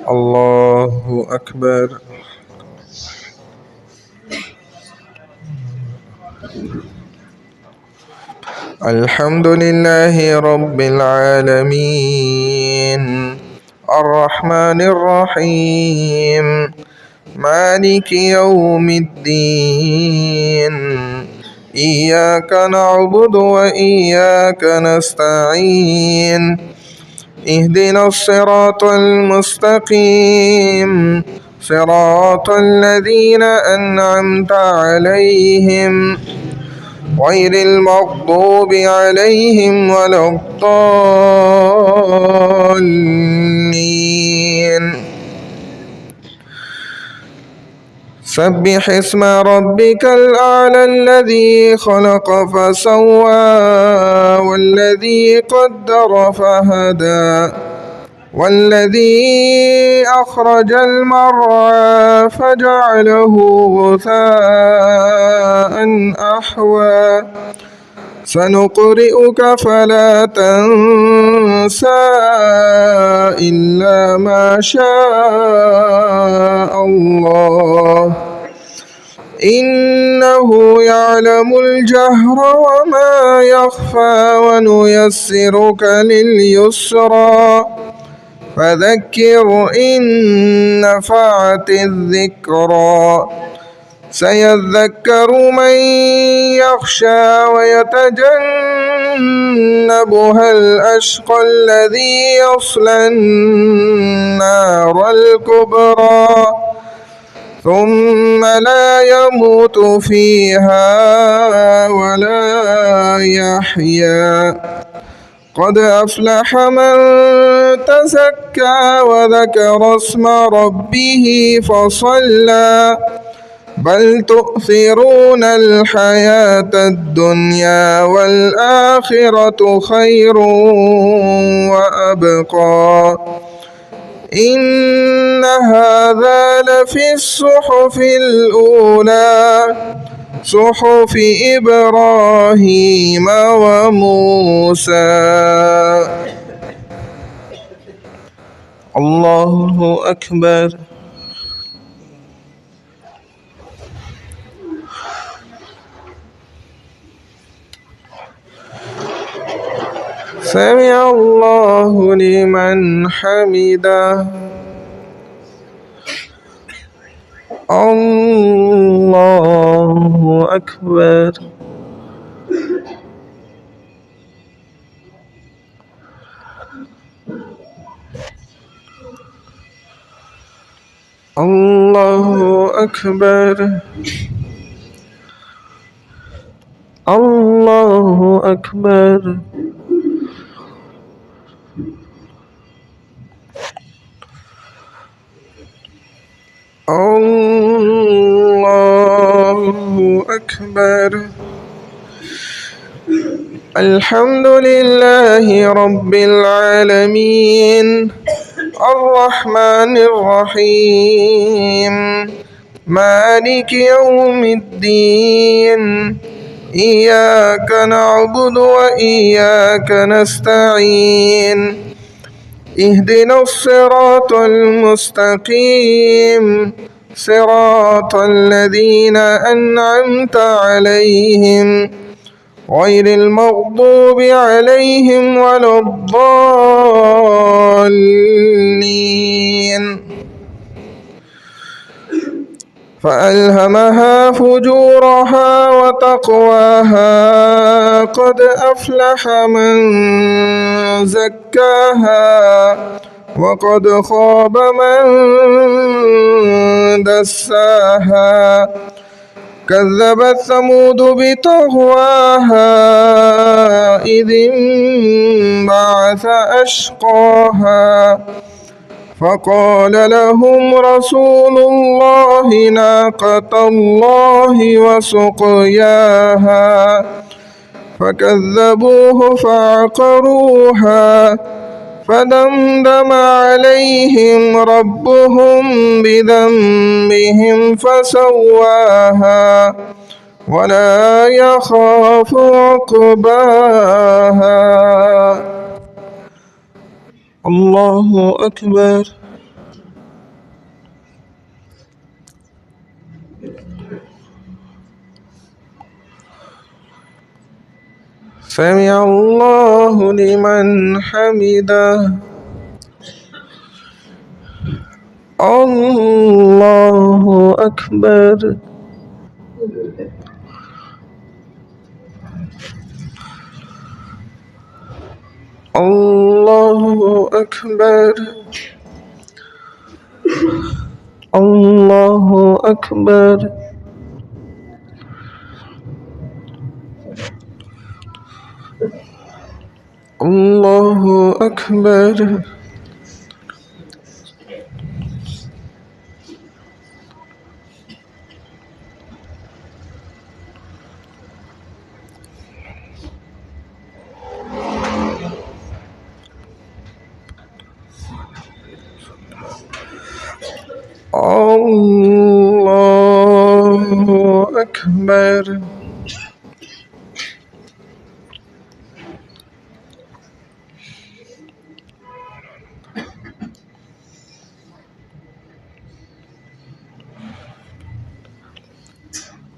الله أكبر. الحمد لله رب العالمين الرحمن الرحيم مالك يوم الدين إياك نعبد وإياك نستعين اهدنا الصراط المستقيم صراط الذين أنعمت عليهم غير المغضوب عليهم ولا الضالين. سبح اسم ربك الأعلى الذي خلق فسوى والذي قدر فهدى والذي أخرج المرعى فجعله غثاء أحوى سنقرئك فلا تنسى إلا ما شاء الله إنه يعلم الجهر وما يخفى ونيسرك لليسرى فذكر إن نفعت الذكرى سيذكر من يخشى ويتجنبها الأشقى الذي يصلى النار الكبرى ثم لا يموت فيها ولا يحيا قد أفلح من تزكى وذكر اسم ربه فصلى بل تؤثرون الحياة الدنيا والآخرة خير وأبقى إن هذا لفي الصحف الأولى صحف إبراهيم وموسى. الله أكبر. سمع الله لمن حمده. الله أكبر. الله أكبر. الله أكبر. الله أكبر. الحمد لله رب العالمين الرحمن الرحيم مالك يوم الدين إياك نعبد وإياك نستعين اهدنا الصراط المستقيم صراط الذين أنعمت عليهم غير المغضوب عليهم ولا الضالين فألهمها فجورها وتقواها قد أفلح من زكاها وقد خاب من دساها كذبت ثمود بطغواها إذ انبعث أشقاها فقال لهم رسول الله ناقة الله وسقياها فكذبوه فعقروها فدمدم عليهم ربهم بذنبهم فسواها ولا يخاف عقباها. الله أكبر. سمع الله لمن حمده. الله أكبر. الله أكبر. الله أكبر. الله أكبر. الله أكبر.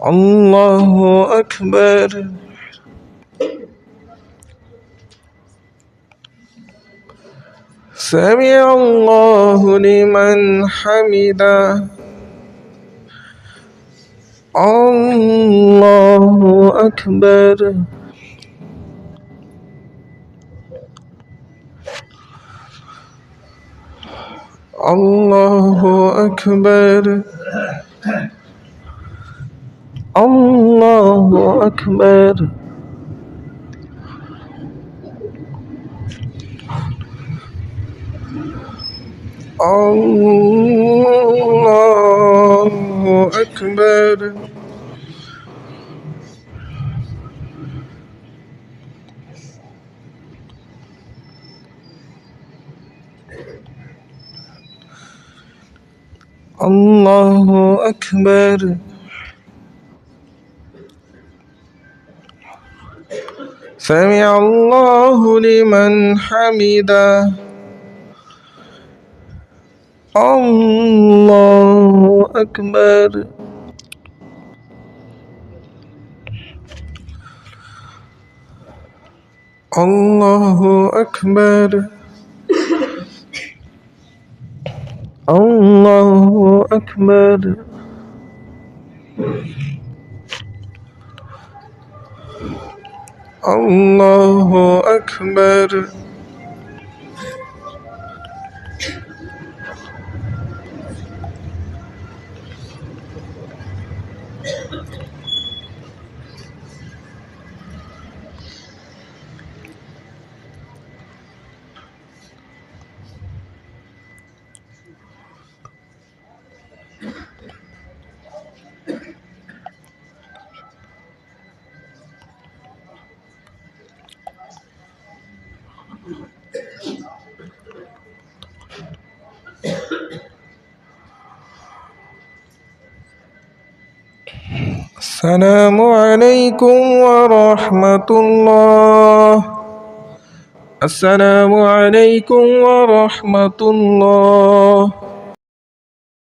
الله أكبر. سمع الله لمن حمده. الله أكبر. الله أكبر. الله أكبر. الله أكبر. الله أكبر. سمع الله لمن حمده. الله أكبر. الله أكبر. الله أكبر. الله أكبر. السلام عليكم ورحمة الله. السلام عليكم ورحمة الله.